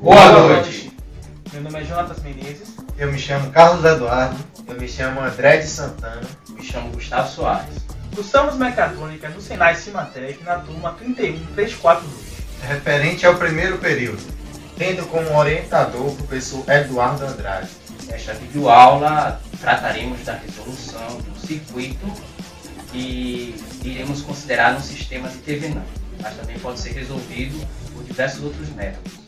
Boa noite. Meu nome é Jonatas Menezes. Eu me chamo Carlos Eduardo. Eu me chamo André de Santana. Me chamo Gustavo Soares. Cursamos Mecatrônica no Senai Cimatec na turma 31342. Referente ao primeiro período, Tendo como orientador o professor Eduardo Andrade. Nesta videoaula trataremos da resolução do circuito e iremos considerar um sistema de Thevenin, mas também pode ser resolvido por diversos outros métodos.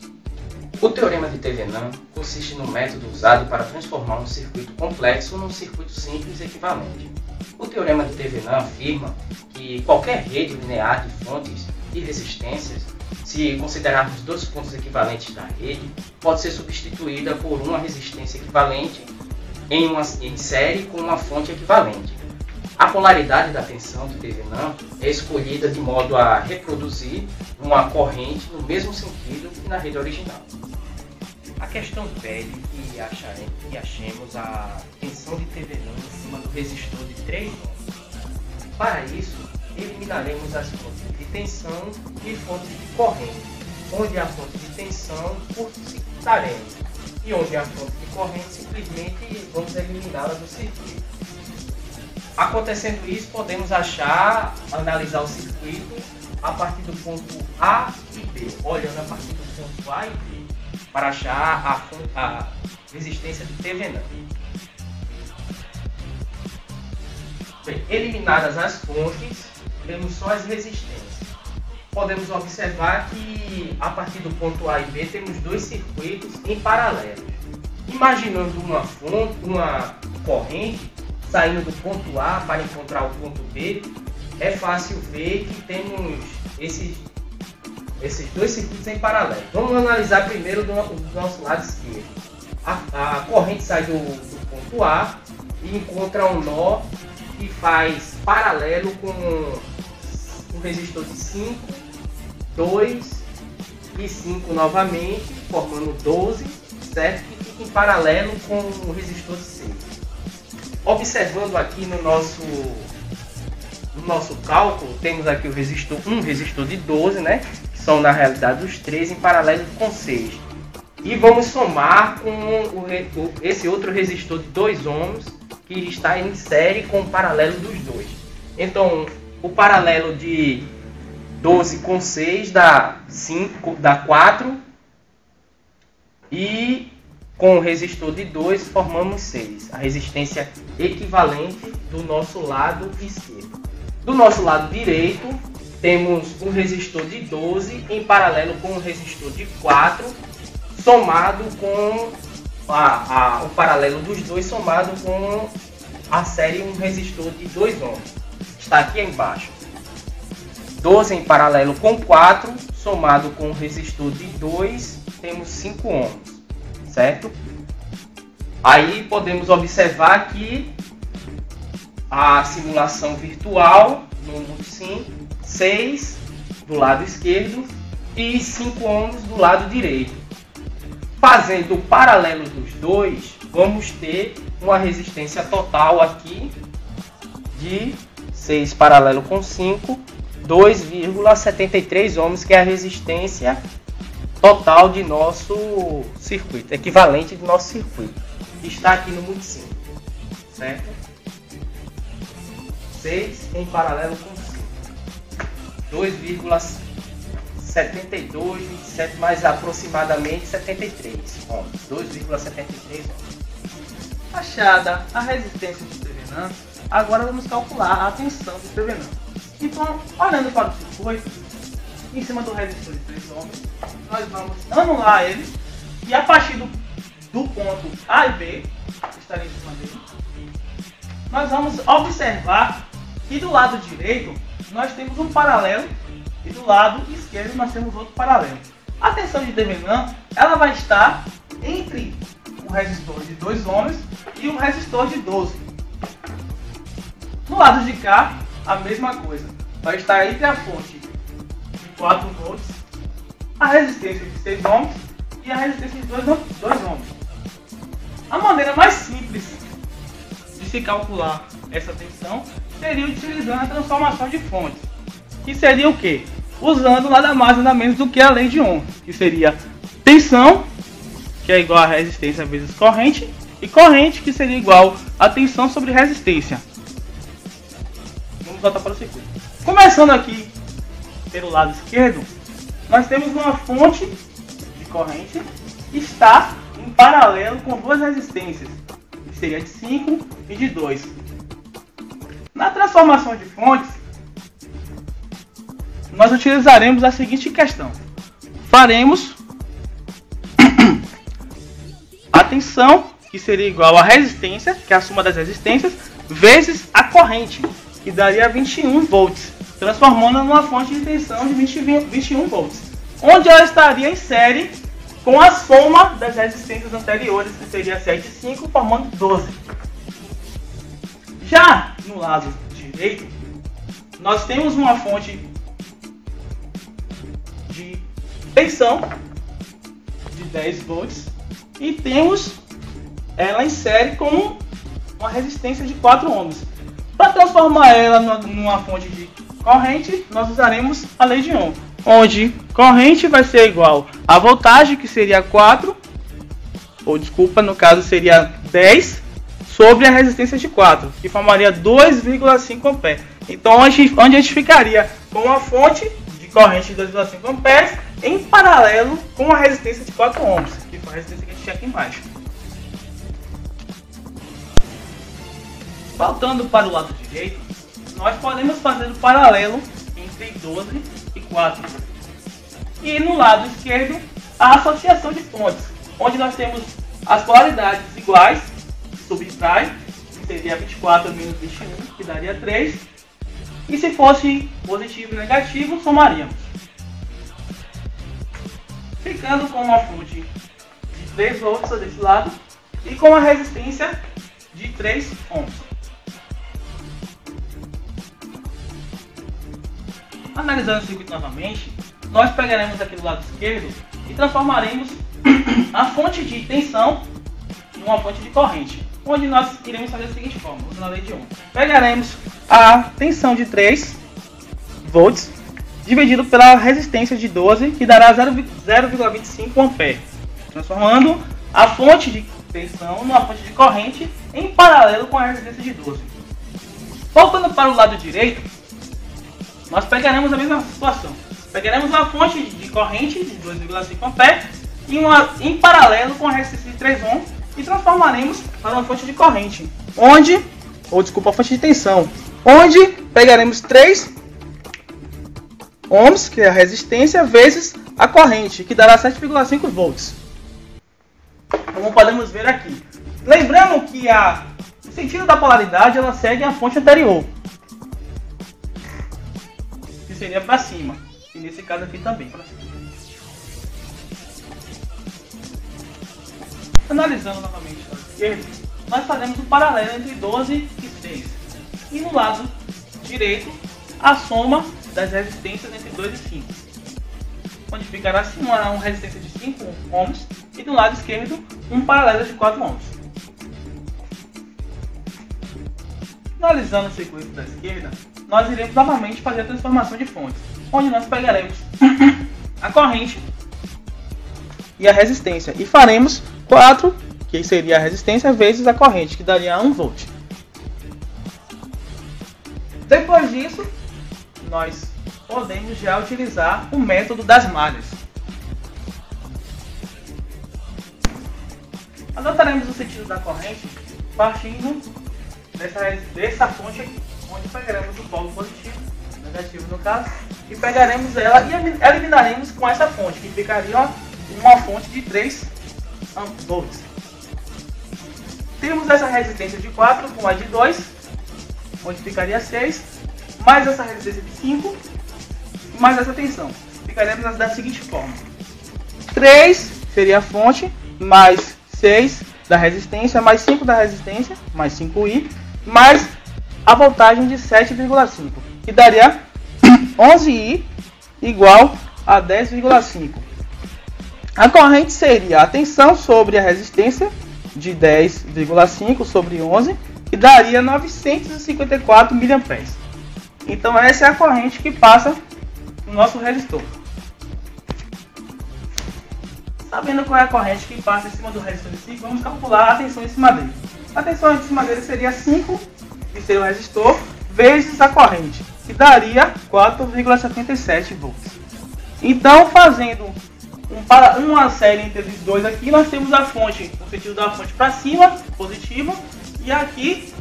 O teorema de Thevenin consiste no método usado para transformar um circuito complexo num circuito simples equivalente. O teorema de Thevenin afirma que qualquer rede linear de fontes e resistências, se considerarmos dois pontos equivalentes da rede, pode ser substituída por uma resistência equivalente em série com uma fonte equivalente. A polaridade da tensão de Thevenin é escolhida de modo a reproduzir uma corrente no mesmo sentido que na rede original. A questão pede que achemos a tensão de Thevenin em cima do resistor de 3 ohms. Para isso, eliminaremos as fontes de tensão e fontes de corrente, onde a fonte de tensão curto-circuitaremos e onde a fonte de corrente simplesmente vamos eliminá-la do circuito. Acontecendo isso, podemos analisar o circuito a partir do ponto A e B, olhando a partir do ponto A e B, para achar a resistência de Thevenin. Bem, eliminadas as fontes, temos só as resistências. Podemos observar que a partir do ponto A e B temos dois circuitos em paralelo. Imaginando uma corrente saindo do ponto A para encontrar o ponto B, é fácil ver que temos esses dois circuitos em paralelo. Vamos analisar primeiro do nosso lado esquerdo. A corrente sai do ponto A e encontra um nó que faz paralelo com um resistor de 5, 2 e 5 novamente, formando 12, certo? Que fica em paralelo com o resistor de 6. Observando aqui no nosso cálculo, temos aqui um resistor de 12, né? Que são na realidade os 3 em paralelo com 6. E vamos somar com esse outro resistor de 2 ohms que está em série com o paralelo dos dois. Então, o paralelo de 12 com 6 dá 4 e com o resistor de 2 formamos 6, a resistência equivalente do nosso lado esquerdo. Do nosso lado direito, temos um resistor de 12 em paralelo com um resistor de 4, somado com o paralelo dos dois, somado com a série um resistor de 2 ohms. Está aqui embaixo. 12 em paralelo com 4, somado com o resistor de 2, temos 5 ohms. Certo? Aí podemos observar que a simulação virtual no Multisim, 6 do lado esquerdo e 5 ohms do lado direito. Fazendo o paralelo dos dois, vamos ter uma resistência total aqui de 6 paralelo com 5, 2,73 ohms, que é a resistência total de nosso circuito, equivalente do nosso circuito. Está aqui no Multisim, certo? 6 em paralelo com 5. 2,72, 27, mais aproximadamente 73 ohms. 2,73 ohms. Achada a resistência de Thevenin, agora vamos calcular a tensão de Thevenin. Então, olhando para o circuito, em cima do resistor de 3 ohms, nós vamos anular ele e a partir do ponto A e B, que estaria em cima dele, nós vamos observar que do lado direito nós temos um paralelo e do lado esquerdo nós temos outro paralelo. A tensão de Thevenin, ela vai estar entre um resistor de 2 ohms e um resistor de 12. No lado de cá, a mesma coisa. Vai estar entre a fonte de 4 volts, a resistência de 6 ohms e a resistência de 2 ohms. A maneira mais simples de se calcular essa tensão seria utilizando a transformação de fontes, que seria o quê? Usando nada mais nada menos do que a lei de Ohm, que seria tensão, que é igual a resistência vezes corrente, e corrente, que seria igual a tensão sobre resistência. Vamos voltar para o circuito. Começando aqui pelo lado esquerdo, nós temos uma fonte de corrente que está em paralelo com duas resistências, que seria de 5 e de 2. Na transformação de fontes, nós utilizaremos a seguinte questão. Faremos a tensão, que seria igual a resistência, que é a soma das resistências, vezes a corrente, que daria 21 volts, transformando numa fonte de tensão de 21 volts, onde ela estaria em série com a soma das resistências anteriores, que seria 7 e 5, formando 12. Já no lado direito, nós temos uma fonte de tensão de 10 volts e temos ela em série com uma resistência de 4 ohms. Para transformar ela numa fonte de corrente, nós usaremos a lei de Ohm, onde corrente vai ser igual a voltagem, que seria 4, ou desculpa, no caso seria 10, sobre a resistência de 4, que formaria 2,5 amperes. Então, onde a gente ficaria com uma fonte de corrente de 2,5 amperes em paralelo com a resistência de 4 ohms, que foi a resistência que a gente tinha aqui embaixo. Voltando para o lado direito, nós podemos fazer o paralelo entre 12 e 4. E no lado esquerdo, a associação de fontes, onde nós temos as polaridades iguais, subtrai, que seria 24 menos 21, que daria 3. E se fosse positivo e negativo, somaríamos. Ficando com uma fonte de 3 volts desse lado e com a resistência de 3 ohms. Analisando o circuito novamente, nós pegaremos aqui do lado esquerdo e transformaremos a fonte de tensão numa fonte de corrente, onde nós iremos fazer da seguinte forma, usando a lei de Ohm. Pegaremos a tensão de 3 volts dividido pela resistência de 12, que dará 0,25 ampere, transformando a fonte de tensão numa fonte de corrente em paralelo com a resistência de 12. Voltando para o lado direito, nós pegaremos a mesma situação. Pegaremos uma fonte de corrente de 2,5 amperes e em paralelo com a resistência de 3 ohms e transformaremos para uma fonte de corrente, fonte de tensão, onde pegaremos 3 ohms, que é a resistência, vezes a corrente, que dará 7,5 volts. Como podemos ver aqui. Lembrando que o sentido da polaridade ela segue a fonte anterior, que seria para cima, e nesse caso aqui também para cima. Analisando novamente o lado esquerdo, nós fazemos um paralelo entre 12 e 6. E no lado direito, a soma das resistências entre 2 e 5. Onde ficará assim uma resistência de 5 ohms e do lado esquerdo um paralelo de 4 ohms. Analisando o circuito da esquerda, nós iremos novamente fazer a transformação de fontes, onde nós pegaremos a corrente e a resistência e faremos 4, que seria a resistência, vezes a corrente, que daria 1 volt. Depois disso, nós podemos já utilizar o método das malhas. Adotaremos o sentido da corrente partindo dessa fonte aqui, onde pegaremos o polo positivo, negativo no caso, e pegaremos ela e eliminaremos com essa fonte, que ficaria uma fonte de 3 volts. Temos essa resistência de 4 com a de 2, onde ficaria 6, mais essa resistência de 5, mais essa tensão. Ficaremos da seguinte forma: 3 seria a fonte, mais 6 da resistência, mais 5 da resistência, mais 5i, mais a voltagem de 7,5, que daria 11i igual a 10,5. A corrente seria a tensão sobre a resistência de 10,5 sobre 11, que daria 954 mA. Então essa é a corrente que passa no nosso resistor. Sabendo qual é a corrente que passa em cima do resistor de 5, vamos calcular a tensão em cima dele. A tensão em cima dele seria 5, que seria o resistor, vezes a corrente, que daria 4,77 volts. Então, fazendo uma série entre os dois aqui, nós temos a fonte, o sentido da fonte para cima, positivo, e aqui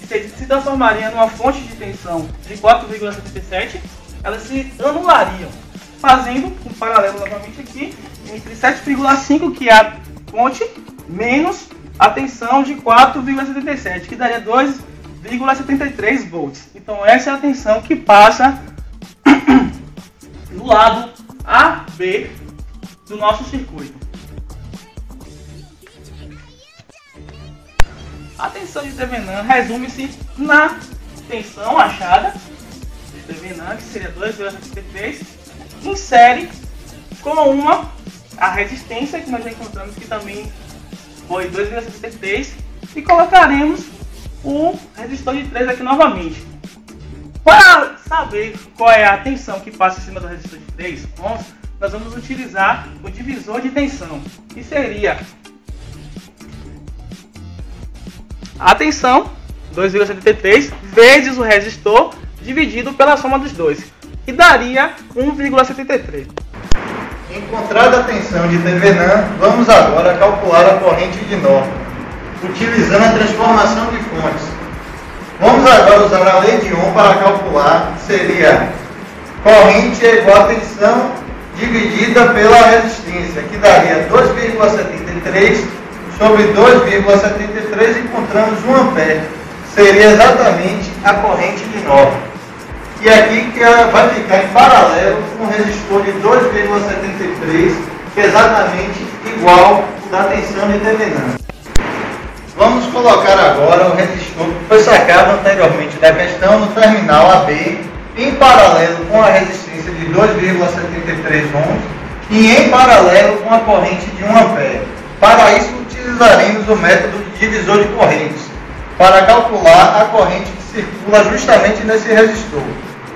se transformaria numa fonte de tensão de 4,77, elas se anulariam, fazendo um paralelo novamente aqui entre 7,5, que é a fonte, menos a tensão de 4,77, que daria 2,73 volts. Então essa é a tensão que passa do lado A, B do nosso circuito. A tensão de Thevenin resume-se na tensão achada de Thevenin, que seria 2,73, em série com a resistência que nós já encontramos, que também foi 2,73, e colocaremos o resistor de 3 aqui novamente. Para saber qual é a tensão que passa em cima do resistor de 3 ohms, nós vamos utilizar o divisor de tensão, que seria a tensão 2,73 vezes o resistor dividido pela soma dos dois, que daria 1,73. Encontrada a tensão de Thevenin, vamos agora calcular a corrente de Norton, utilizando a transformação de fontes. Vamos agora usar a lei de Ohm para calcular, seria corrente é igual a tensão dividida pela resistência, que daria 2,73 sobre 2,73, encontramos 1 ampere. Seria exatamente a corrente de Norton. E aqui que ela vai ficar em paralelo com o resistor de 2,73, que é exatamente igual ao da tensão de Thevenin. Vamos colocar agora o resistor que foi sacado anteriormente da questão no terminal AB, em paralelo com a resistência de 2,73 ohms e em paralelo com a corrente de 1 ampere. Para isso, utilizaremos o método de divisor de correntes, para calcular a corrente que circula justamente nesse resistor.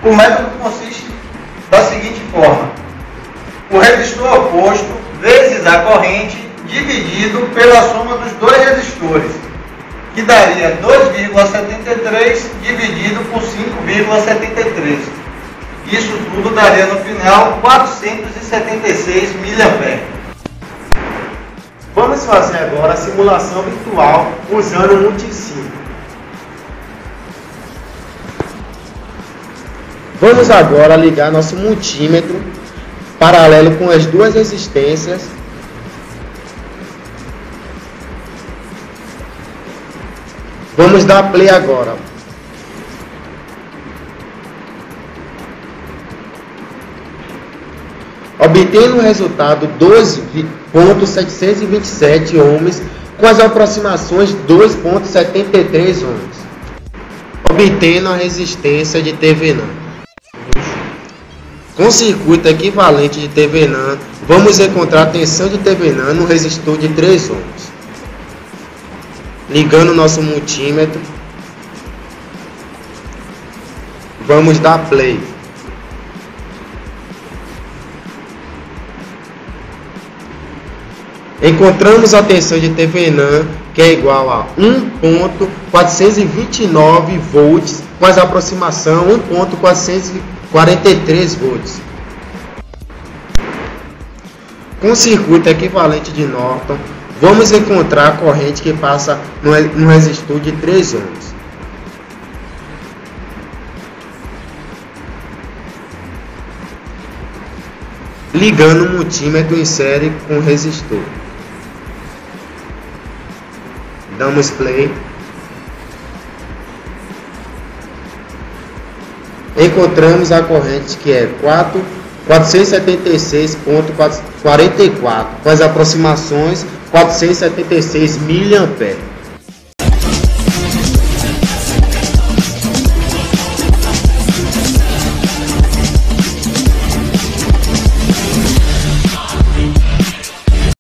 O método consiste da seguinte forma: o resistor oposto vezes a corrente dividido pela soma dos dois resistores, que daria 2,73 dividido por 5,73. Isso tudo daria no final 476 mA. Vamos fazer agora a simulação virtual usando o multisim. Vamos agora ligar nosso multímetro paralelo com as duas resistências. Vamos dar play agora. Obtendo o resultado 12,727 ohms com as aproximações 2,73 ohms. Obtendo a resistência de Thevenin. Com circuito equivalente de Thevenin, vamos encontrar a tensão de Thevenin no resistor de 3 ohms. Ligando o nosso multímetro, vamos dar play. Encontramos a tensão de Thevenin, que é igual a 1,429 volts, com as aproximação 1,443 volts. Com o circuito equivalente de Norton, vamos encontrar a corrente que passa no resistor de 3 ohms. Ligando o multímetro em série com o resistor. Damos play. Encontramos a corrente que é 476,44, com as aproximações 476 mA.